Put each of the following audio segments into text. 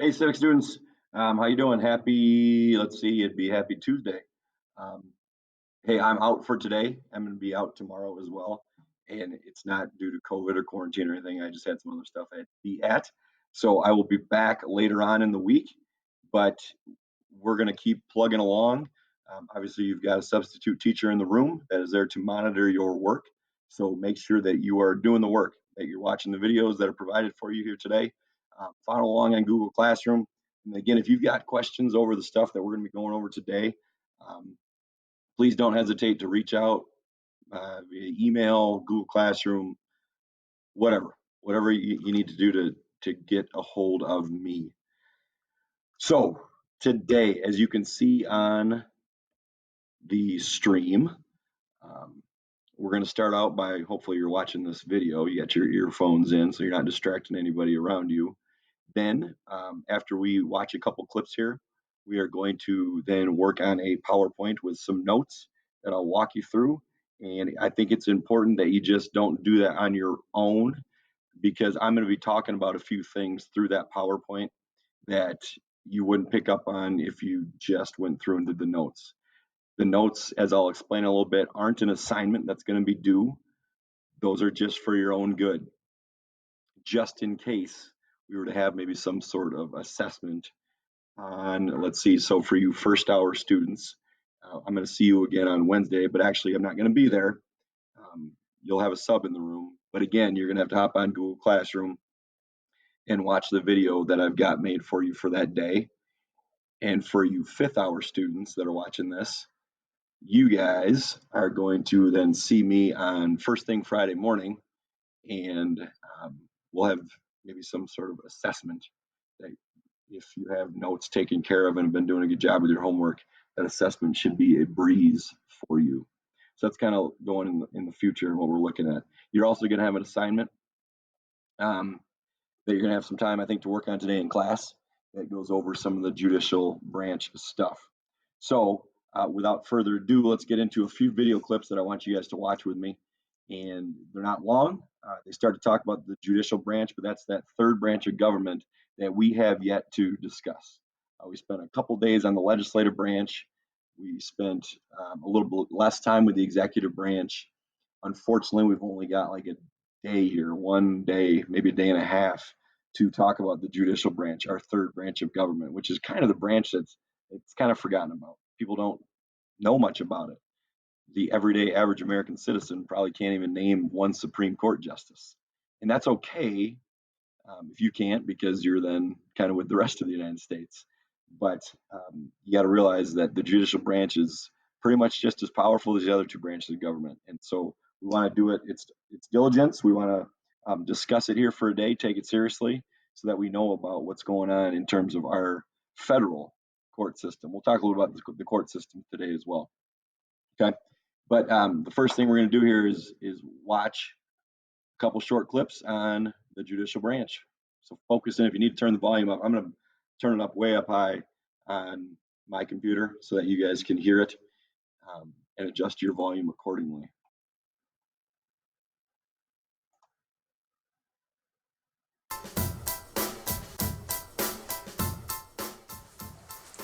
Hey, civic students, how you doing? Happy, let's see, it'd be happy Tuesday. Um, hey, I'm out for today. I'm going to be out tomorrow as well. And it's not due to COVID or quarantine or anything. I just had some other stuff I had to be at. So I will be back later on in the week, but we're going to keep plugging along. Obviously, you've got a substitute teacher in the room that is there to monitor your work. So make sure that you are doing the work, that you're watching the videos that are provided for you here today. Follow along on Google Classroom. And again, if you've got questions over the stuff that we're going to be going over today, please don't hesitate to reach out via email, Google Classroom, whatever you need to do to get a hold of me. So today, as you can see on the stream, we're going to start out by, hopefully you're watching this video, you got your earphones in so you're not distracting anybody around you. Then after we watch a couple clips here, we are going to then work on a PowerPoint with some notes that I'll walk you through. And I think it's important that you just don't do that on your own, because I'm going to be talking about a few things through that PowerPoint that you wouldn't pick up on if you just went through and did the notes. The notes, as I'll explain a little bit, aren't an assignment that's going to be due. Those are just for your own good, just in case we were to have maybe some sort of assessment on, let's see, so for you first hour students, I'm going to see you again on Wednesday, but actually I'm not going to be there. You'll have a sub in the room, but again, you're going to have to hop on Google Classroom and watch the video that I've got made for you for that day. And for you fifth hour students that are watching this, you guys are going to then see me on first thing Friday morning, and we'll have maybe some sort of assessment that if you have notes taken care of and have been doing a good job with your homework, that assessment should be a breeze for you. So that's kind of going in the future and what we're looking at. You're also going to have an assignment that you're going to have some time, I think, to work on today in class that goes over some of the judicial branch stuff. So without further ado, let's get into a few video clips that I want you guys to watch with me. And they're not long. They start to talk about the judicial branch, but that's that third branch of government that we have yet to discuss. We spent a couple days on the legislative branch. We spent a little bit less time with the executive branch. Unfortunately, we've only got like a day here, one day, maybe a day and a half, to talk about the judicial branch, our third branch of government, which is kind of the branch that's kind of forgotten about. People don't know much about it. The everyday average American citizen probably can't even name one Supreme Court justice. And that's okay if you can't, because you're then kind of with the rest of the United States. But you got to realize that the judicial branch is pretty much just as powerful as the other two branches of government. And so we want to do it. It's diligence. We want to discuss it here for a day, take it seriously, so that we know about what's going on in terms of our federal court system. We'll talk a little about the court system today as well. Okay. But the first thing we're going to do here is watch a couple short clips on the judicial branch. So focus in. If you need to turn the volume up, I'm going to turn it up way up high on my computer so that you guys can hear it and adjust your volume accordingly.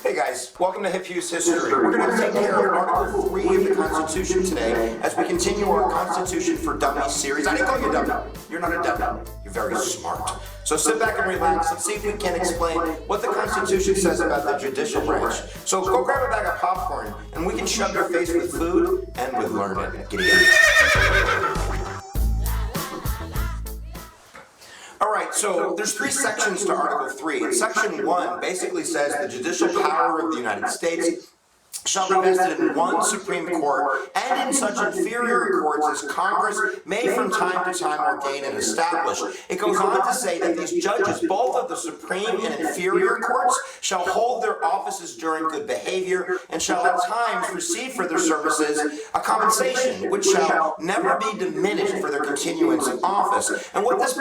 Hey guys, welcome to Hip Use History. We're going to take care of Article 3 of the Constitution today as we continue our Constitution for Dummies series. I didn't call you dumb. You're not a dumb. You're very smart. So sit back and relax and see if we can explain what the Constitution says about the judicial branch. So go grab a bag of popcorn and we can shove your face with food and with learning. Giddy up. All right, so there's three sections to Article 3. And Section 1 basically says the judicial power of the United States shall be vested in one Supreme Court and in such inferior courts as Congress may from time to time ordain and establish. It goes on to say that these judges, both of the Supreme and inferior courts, shall hold their offices during good behavior and shall at times receive for their services a compensation which shall never be diminished for their continuance in office. And what this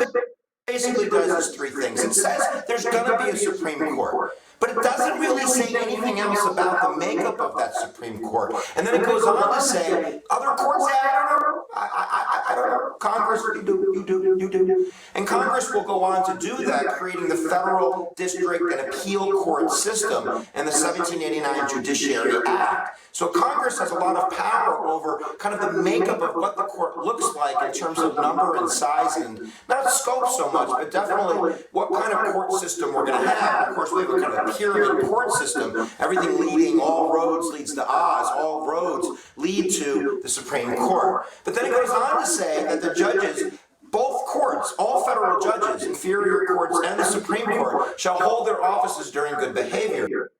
basically does is three things. It says there's going to be a Supreme Court, but it doesn't really say anything else about the makeup of that Supreme Court. And then it goes on to say, other courts say, I don't know, I don't know, Congress, you do. And Congress will go on to do that, creating the Federal District and Appeal Court system and the 1789 Judiciary Act. So Congress has a lot of power over kind of the makeup of what the court looks like in terms of number and size and not scope so much, but definitely what kind of court system we're going to have. Of course, we have a kind of a pyramid court system, everything leading, all roads leads to Oz, all roads lead to the Supreme Court. But then it goes on to say that the judges, both courts, all federal judges, inferior courts and the Supreme Court, shall hold their offices during good behavior.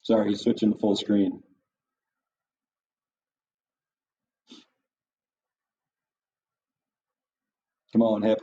Sorry, he's switching to full screen. Come on, Hip.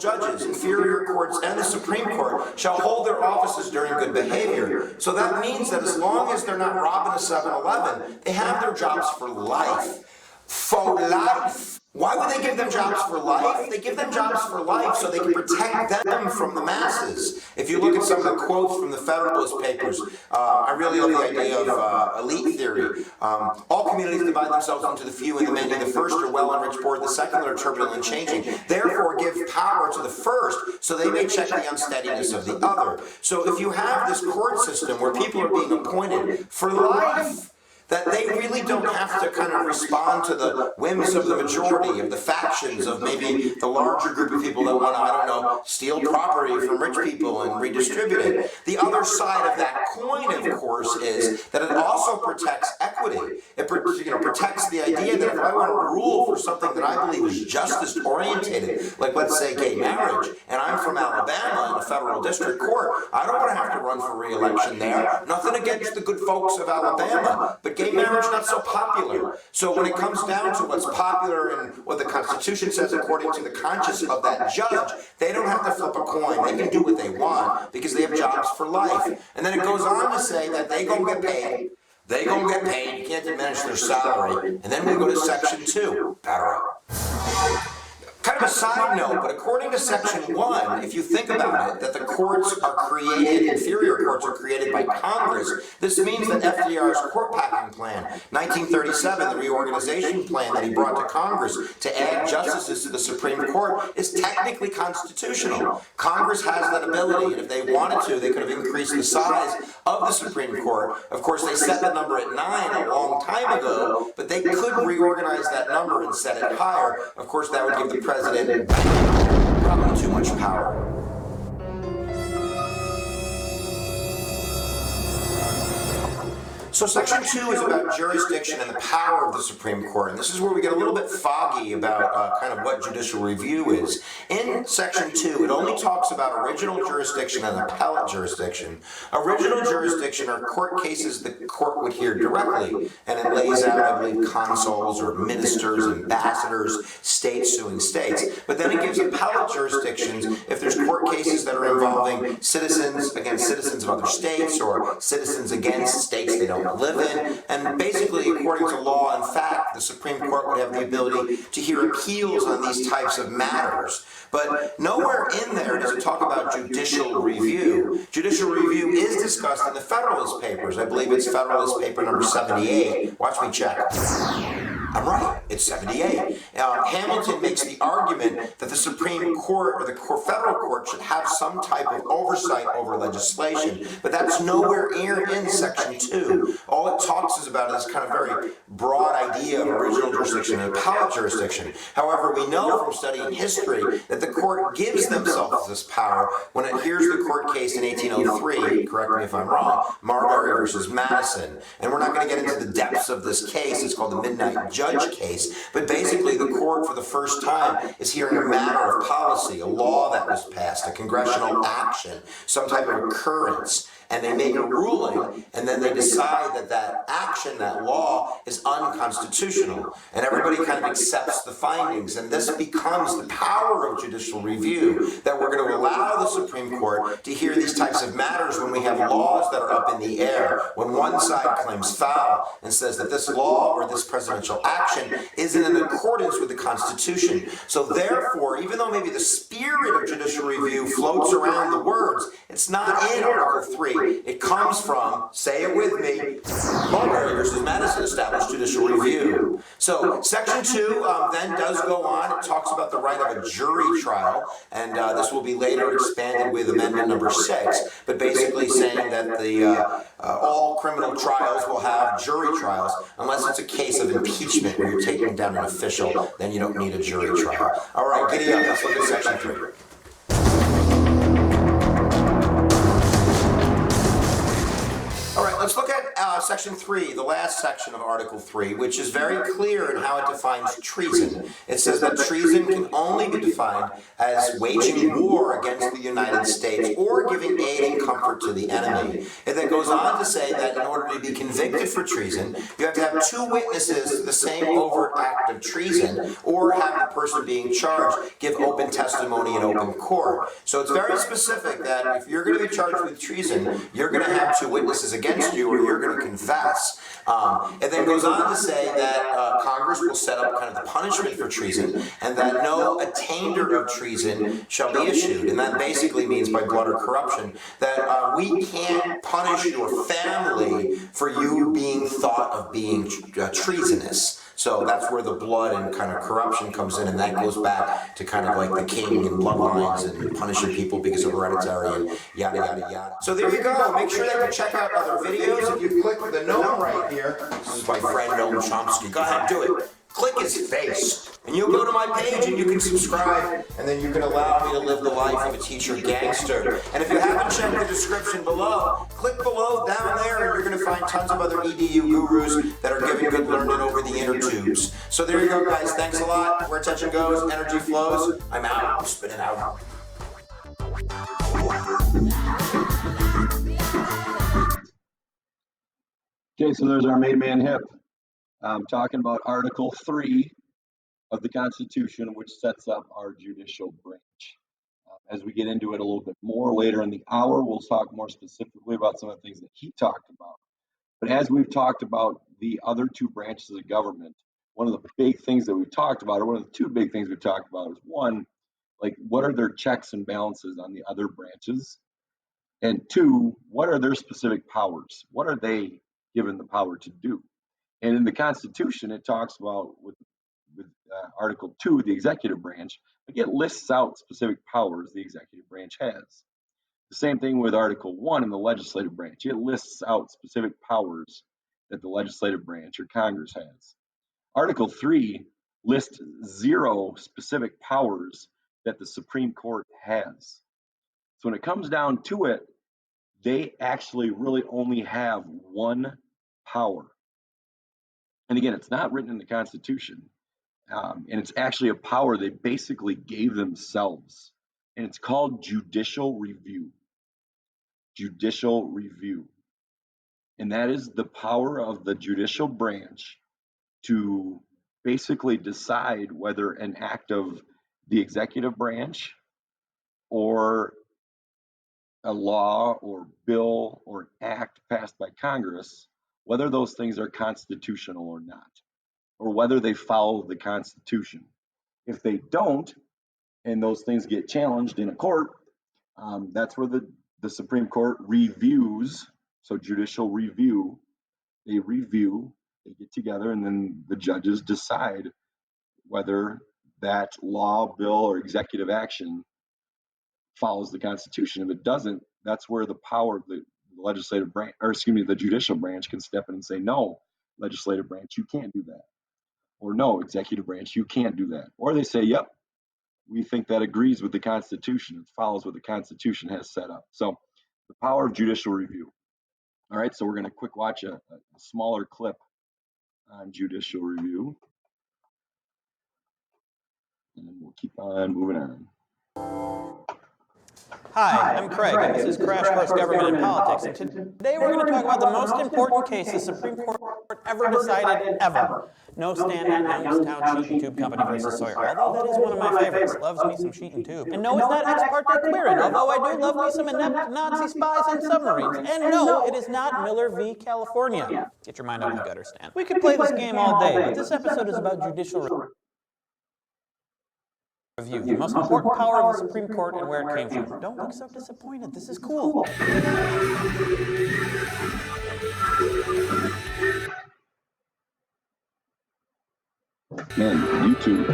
Judges, inferior courts, and the Supreme Court shall hold their offices during good behavior. So that means that as long as they're not robbing a 7-Eleven, they have their jobs for life. For life. Why would they give them jobs for life? They give them jobs for life so they can protect them from the masses. If you look at some of the quotes from the Federalist Papers, I really love the idea of elite theory. All communities divide themselves into the few and the many. The first are well-enriched poor, the second are turbulent and changing. Therefore, give power to the first so they may check the unsteadiness of the other. So if you have this court system where people are being appointed for life, that they really don't have to kind of respond to the whims of the majority, of the factions, of maybe the larger group of people that want to, I don't know, steal property from rich people and redistribute it. The other side of that coin, of course, is that it also protects equity. It protects the idea that if I want to rule for something that I believe is justice-oriented, like let's say gay marriage, and I'm from Alabama in a federal district court, I don't want to have to run for re-election there. Nothing against the good folks of Alabama, but gay marriage not so popular. So when it comes down to what's popular and what the Constitution says according to the conscience of that judge, they don't have to flip a coin. They can do what they want because they have jobs for life. And then it goes on to say that they gonna get paid. They gonna get paid. You can't diminish their salary. And then we go to Section 2. Batter up. Kind of a side note, but according to Section 1, if you think about it, that the courts are created, inferior courts are created by Congress, this means that FDR's court packing plan, 1937, the reorganization plan that he brought to Congress to add justices to the Supreme Court, is technically constitutional. Congress has that ability, and if they wanted to, they could have increased the size of the Supreme Court. Of course, they set the number at 9 a long time ago, but they could reorganize that number and set it higher. Of course, that would give the president probably too much power. So Section 2 is about jurisdiction and the power of the Supreme Court, and this is where we get a little bit foggy about kind of what judicial review is. In Section 2, it only talks about original jurisdiction and appellate jurisdiction. Original jurisdiction are court cases the court would hear directly, and it lays out, I believe, consuls or ministers, ambassadors, states suing states. But then it gives appellate jurisdictions if there's court cases that are involving citizens against citizens of other states or citizens against states they don't live in, and basically, according to law and fact, the Supreme Court would have the ability to hear appeals on these types of matters. But nowhere in there does it talk about judicial review. Judicial review is discussed in the Federalist Papers. I believe it's Federalist Paper number 78. Watch me check. I'm right, it's 78. Hamilton makes the argument that the Supreme Court or the federal court should have some type of oversight over legislation, but that's nowhere in Section 2. All it talks is about is kind of very broad idea of original jurisdiction and appellate jurisdiction. However, we know from studying history that the court gives themselves this power when it hears the court case in 1803, correct me if I'm wrong, Marbury versus Madison. And we're not going to get into the depths of this case. It's called the Midnight Judge case. case, but basically the court for the first time is hearing a matter of policy, a law that was passed, a congressional action, some type of occurrence, and they make a ruling, and then they decide that that action, that law, is unconstitutional, and everybody kind of accepts the findings, and this becomes the power of judicial review, that we're going to allow the Supreme Court to hear these types of matters when we have laws that are up in the air, when one side claims foul and says that this law or this presidential action isn't in accordance with the Constitution. So therefore, even though maybe the spirit of judicial review floats around the words, it's not in Article 3. It comes from, say it with me, Mulberry versus Madison established judicial review. So Section 2 then does go on. It talks about the right of a jury trial, and this will be later expanded with Amendment number 6, but basically saying that the all criminal trials will have jury trials, unless it's a case of impeachment where you're taking down an official, then you don't need a jury trial. All right, giddy up, let's look at Section 3. All right, let's look at Section 3, the last section of Article 3, which is very clear in how it defines treason. It says that treason can only be defined as waging war against the United States or giving aid and comfort to the enemy. It then goes on to say that in order to be convicted for treason, you have to have 2 witnesses to the same overt act of treason, or have the person being charged give open testimony in open court. So it's very specific that if you're going to be charged with treason, you're going to have 2 witnesses against you, or you're going to confess. It then goes on to say that Congress will set up kind of the punishment for treason, and that no attainder of treason shall be issued. And that basically means, by blood or corruption, that we can't punish your family for you being thought of being treasonous. So that's where the blood and kind of corruption comes in, and that goes back to kind of like the king and bloodlines and punishing people because of hereditary and yada, yada, yada. So there you go. Make sure that you check out other videos. If you click the gnome right here, this is my friend Noam Chomsky. Go ahead, do it. Click his face, and you'll go to my page and you can subscribe, and then you can allow me to live the life of a teacher gangster. And if you haven't checked the description below, click below down there, and you're going to find tons of other EDU gurus that are giving good learning over the inner tubes. So there you go, guys. Thanks a lot. Where attention goes, energy flows. I'm out. I'm spinning out. Okay, so there's our main man hip. Talking about Article 3 of the Constitution, which sets up our judicial branch. As we get into it a little bit more later in the hour, we'll talk more specifically about some of the things that he talked about. But as we've talked about the other 2 branches of government, one of the big things that we've talked about, or one of the 2 big things we've talked about, is one, like, what are their checks and balances on the other branches? And 2, what are their specific powers? What are they given the power to do? And in the Constitution, it talks about with Article 2, the executive branch, it lists out specific powers the executive branch has. The same thing with Article 1 in the legislative branch. It lists out specific powers that the legislative branch or Congress has. Article 3 lists 0 specific powers that the Supreme Court has. So when it comes down to it, they actually really only have one power. And again, it's not written in the Constitution, and it's actually a power they basically gave themselves, and it's called judicial review. Judicial review. And that is the power of the judicial branch to basically decide whether an act of the executive branch or a law or bill or act passed by Congress, whether those things are constitutional or not, or whether they follow the Constitution. If they don't, and those things get challenged in a court, that's where the Supreme Court reviews. So judicial review, they get together, and then the judges decide whether that law, bill, or executive action follows the Constitution. If it doesn't, that's where the power of the legislative branch, or excuse me, the judicial branch can step in and say, no, legislative branch, you can't do that. Or no, executive branch, you can't do that. Or they say, yep, we think that agrees with the Constitution. It follows what the Constitution has set up. So the power of judicial review. All right, so we're going to quick watch a smaller clip on judicial review. And then we'll keep on moving on. Hi, I'm Craig, and this is Crash Course Government and Politics. And today we're going to talk about the most important case the Supreme Court ever decided, ever. No stand on Youngstown Sheet and Tube Company versus Sawyer. Although that is one of my favorites. Loves me some sheet and tube. And no, it's not ex parte queering, although I do love me some inept Nazi spies and submarines. And no, it is not Miller v. California. Get your mind out of the gutter, Stan. We could play this game all day, but this episode is about judicial review, the most important power of the Supreme Court and where it came from. Don't look so disappointed. This is cool. Man, YouTube.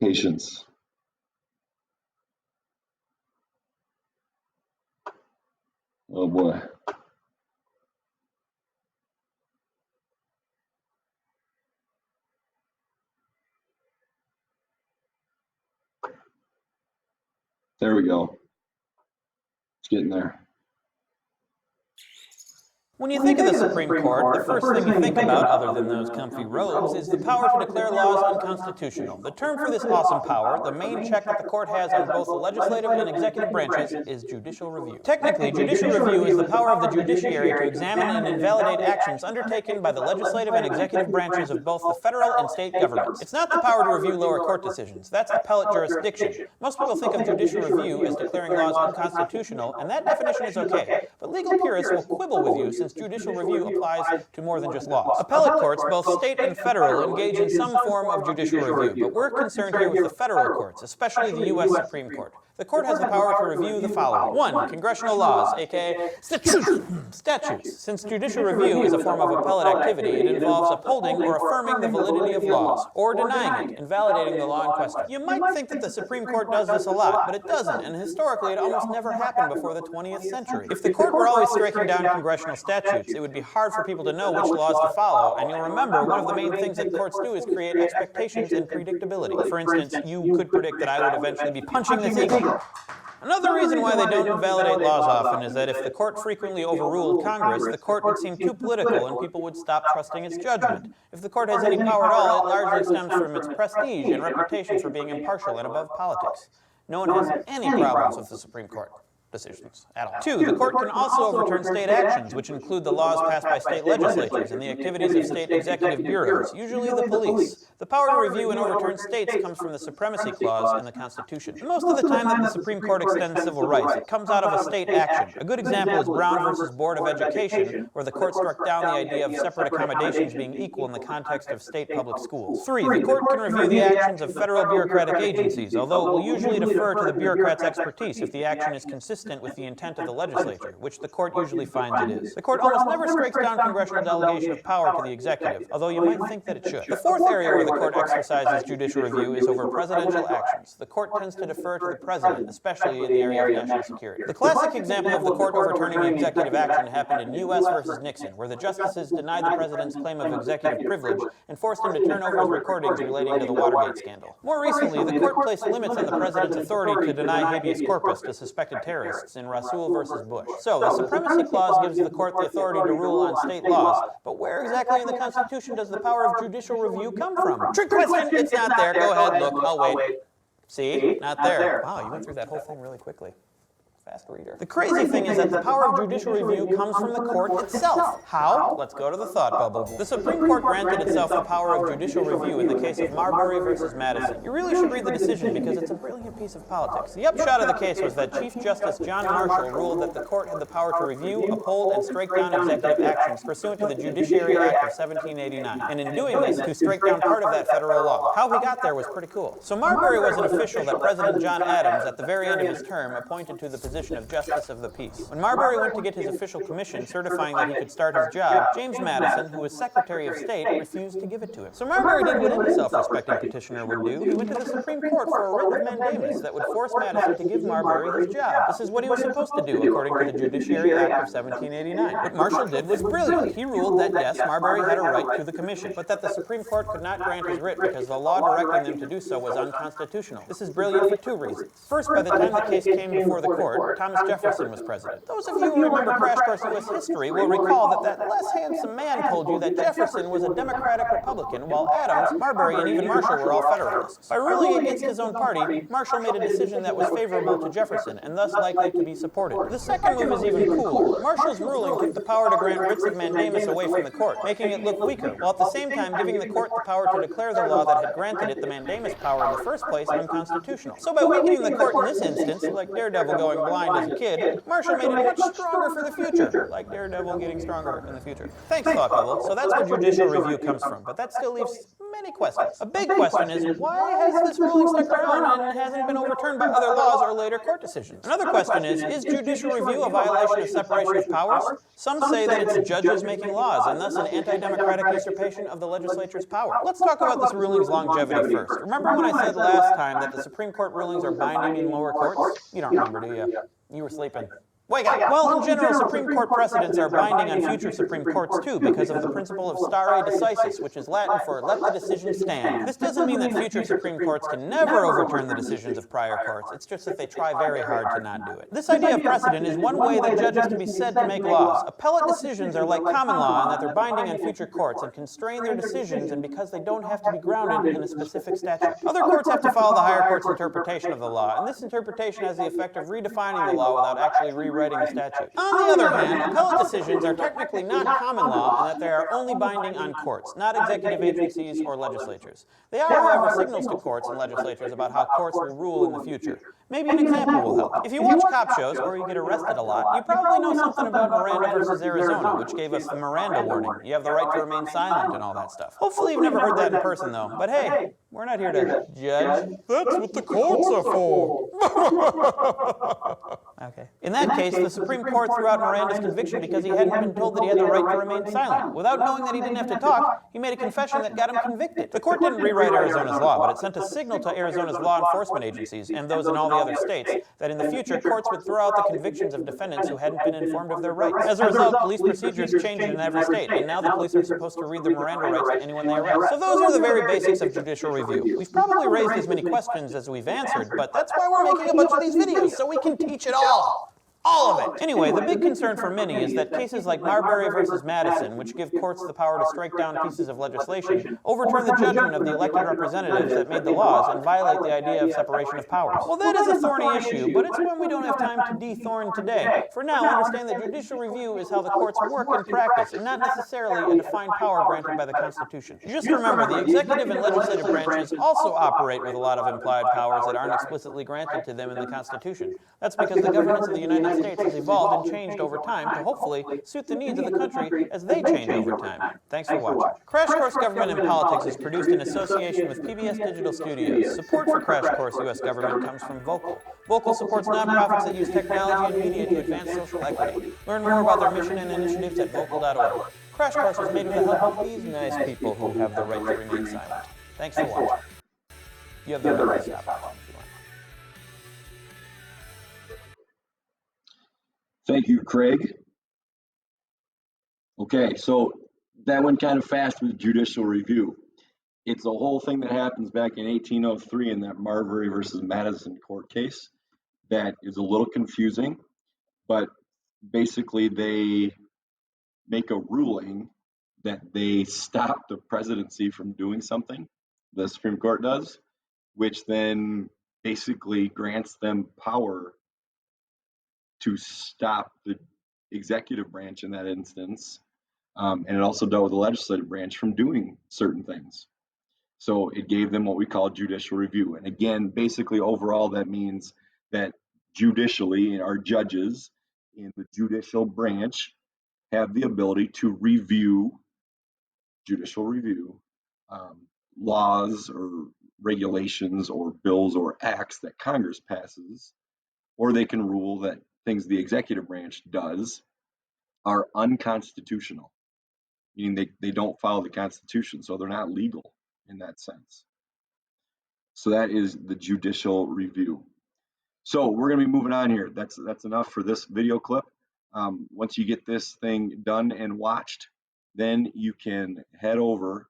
Patience. Oh boy. There we go. It's getting there. When you think of the Supreme Court, the first thing you think about, other than those comfy robes, is the power to declare laws unconstitutional. The term for this awesome power, the main check that the court has on both the legislative and executive branches, is judicial review. Technically, judicial review is the power of the judiciary to examine and invalidate actions undertaken by the legislative and executive branches of both the federal and state governments. It's not the power to review lower court decisions. That's appellate jurisdiction. Most people think of judicial review as declaring laws unconstitutional, and that definition is okay. But legal purists will quibble with you since judicial review applies to more than just laws. Appellate courts, both state and federal, engage in some form of judicial review, but we're concerned here with the federal courts, especially the U.S. Supreme Court. The court has the power to review the following. 1. Congressional laws, aka statutes. Since judicial review is a form of appellate activity, it involves upholding or affirming the validity of laws, or denying it, invalidating the law in question. You might think that the Supreme Court does this a lot, but it doesn't, and historically it almost never happened before the 20th century. If the court were always striking down congressional statutes, it would be hard for people to know which laws to follow, and you'll remember one of the main things that courts do is create expectations and predictability. For instance, you could predict that I would eventually be punching this eagle. Another reason why they don't invalidate laws often is that if the court frequently overruled Congress, the court would seem too political and people would stop trusting its judgment. If the court has any power at all, it largely stems from its prestige and reputation for being impartial and above politics. No one has any problems with the Supreme Court decisions at all. 2. The court can also overturn state actions, which include the laws passed by state legislatures and the activities of state executive bureaus, usually the police. The power to review and overturn states comes from the Supremacy Clause in the Constitution. Most of the time that the Supreme Court extends civil rights, it comes out of a state action. A good example is Brown versus Board of Education, where the court struck down the idea of separate accommodations being equal in the context of state public schools. 3. The court can review the actions of federal bureaucratic agencies, although it will usually defer to the bureaucrat's expertise if the action is consistent with the intent of the legislature, which the court usually finds it is. The court almost never strikes down congressional delegation of power to the executive, although you might think that it should. The fourth area where the court exercises judicial review is over presidential actions. The court tends to defer to the president, especially in the area of national security. The classic example of the court overturning the executive action happened in U.S. versus Nixon, where the justices denied the president's claim of executive privilege and forced him to turn over his recordings relating to the Watergate scandal. More recently, the court placed limits on the president's authority to deny habeas corpus to suspected terrorists in Rasul versus Bush. So, the Supremacy Clause gives the court the authority to rule on state laws, but where exactly in the Constitution does the power of judicial review come from? Trick question! It's not there. Go ahead, look, I'll wait. See? Not there. Wow, you went through that whole thing really quickly. Fast reader. The crazy thing is that the power of judicial review comes from the court itself. How? Let's go to the thought bubble. The Supreme Court granted itself the power of judicial review in the case of Marbury versus Madison. You really should read the decision because it's a brilliant piece of politics. The upshot of the case was that Chief Justice John Marshall ruled that the court had the power to review, uphold, and strike down executive actions pursuant to the Judiciary Act of 1789, and in doing this, to strike down part of that federal law. How he got there was pretty cool. So Marbury was an official that President John Adams, at the very end of his term, appointed to the position of Justice of the Peace. When Marbury went to get his official commission certifying that he could start his job, James Madison, who was Secretary of State, refused to give it to him. So Marbury did what any self-respecting petitioner would do. He went to the Supreme Court for a writ of mandamus that would force Madison to give Marbury his job. This is what he was supposed to do, according to the Judiciary Act of 1789. What Marshall did was brilliant. He ruled that, yes, Marbury had a right to the commission, but that the Supreme Court could not grant his writ because the law directing them to do so was unconstitutional. This is brilliant for two reasons. First, by the time the case came before the court, Court. Thomas Jefferson was president. Those of you who remember Crash Course U.S. history will recall that that less handsome man told you that Jefferson was a Democratic Republican, while Adams, Marbury, and even Marshall were all Federalists. By ruling against his own party, Marshall made a decision that was favorable to Jefferson, and thus likely to be supported. The second move is even cooler. Marshall's ruling took the power to grant writs of mandamus away from the court, making it look weaker, while at the same time giving the court the power to declare the law that had granted it the mandamus power in the first place unconstitutional. So by weakening the court in this instance, like Daredevil going blind as a kid, Marshall made it much stronger for the future, like Daredevil getting stronger in the future. Thanks, Thought Bubble. So that's where judicial review comes from, but that still leaves many questions. A big question is, why has this ruling stuck around and hasn't been overturned by other laws or later court decisions? Another question is judicial review a violation of separation of powers? Some say that it's judges making laws, and thus an anti-democratic usurpation of the legislature's power. Let's talk about this ruling's longevity first. Remember when I said last time that the Supreme Court rulings are binding in lower courts? You don't remember, do you? You were sleeping. Wake up! Well, in general, Supreme Court precedents are binding on future Supreme Courts, too, because of the principle of stare decisis, which is Latin for let the decision stand. This doesn't mean that future Supreme Courts can never overturn the decisions of prior courts. It's just that they try very hard to not do it. This idea of precedent is one way that judges can be said to make laws. Appellate decisions are like common law in that they're binding on future courts and constrain their decisions, and because they don't have to be grounded in a specific statute. Other courts have to follow the higher court's interpretation of the law, and this interpretation has the effect of redefining the law without actually rewriting the statute. On the other hand, appellate decisions are technically not common law in that they are only binding on courts, not executive agencies or legislatures. They are, however, signals to courts and legislatures about how courts will rule in the future. Maybe an example will help. If you watch cop shows or you get arrested a lot, you probably know something about Miranda versus Arizona, which gave us the Miranda warning. You have the right to remain silent and all that stuff. Hopefully you've never heard that in person, though. But hey, we're not here to judge. That's what the courts are for. Okay. In that case, the Supreme Court threw out Miranda's conviction because he hadn't been told that he had the right to remain silent. Without knowing that he didn't have to talk, he made a confession that got him convicted. The court didn't rewrite Arizona's law, but it sent a signal to Arizona's law enforcement agencies and those in all the other states that in the future, courts would throw out the convictions of defendants who hadn't been informed of their rights. As a result, police procedures changed in every state, and now the police are supposed to read the Miranda rights to anyone they arrest. So those are the very basics of judicial review. We've probably raised as many questions as we've answered, but that's why we're making a bunch of these videos, so we can teach it all. All of it. Anyway, the big concern for many is that cases like Marbury versus Madison, which give courts the power to strike down pieces of legislation, overturn the judgment of the elected representatives that made the laws and violate the idea of separation of powers. Well, that is a thorny issue, but it's one we don't have time to de-thorn today. For now, understand that judicial review is how the courts work in practice, and not necessarily a defined power granted by the Constitution. Just remember, the executive and legislative branches also operate with a lot of implied powers that aren't explicitly granted to them in the Constitution. That's because the governance of the United States has evolved and changed over time to hopefully suit the needs of the country as they change over time. Thanks for watching. Crash Course Government and Politics is produced in association with PBS Digital Studios. Support for Crash Course U.S. Government comes from Vocal. Vocal supports nonprofits that use technology and media to advance social equity. Learn more about their mission and initiatives at vocal.org. Crash Course is made with the help of these nice people who have the right to remain silent. Thanks for watching. You have the right to stop if you want. Thank you, Craig. Okay, so that went kind of fast with judicial review. It's a whole thing that happens back in 1803 in that Marbury versus Madison court case that is a little confusing, but basically they make a ruling that they stop the presidency from doing something, the Supreme Court does, which then basically grants them power to stop the executive branch in that instance, and it also dealt with the legislative branch from doing certain things. So it gave them what we call judicial review. And again, basically overall, that means that judicially, our judges in the judicial branch have the ability to review, judicial review, laws or regulations or bills or acts that Congress passes, or they can rule that things the executive branch does are unconstitutional, meaning they don't follow the Constitution, so they're not legal in that sense. So that is the judicial review. So we're going to be moving on here. That's enough for this video clip. Once you get this thing done and watched, then you can head over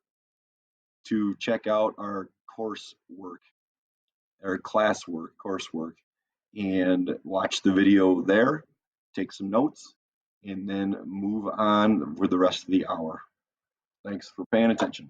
to check out our coursework, or coursework. and watch the video there, take some notes, and then move on for the rest of the hour. Thanks for paying attention.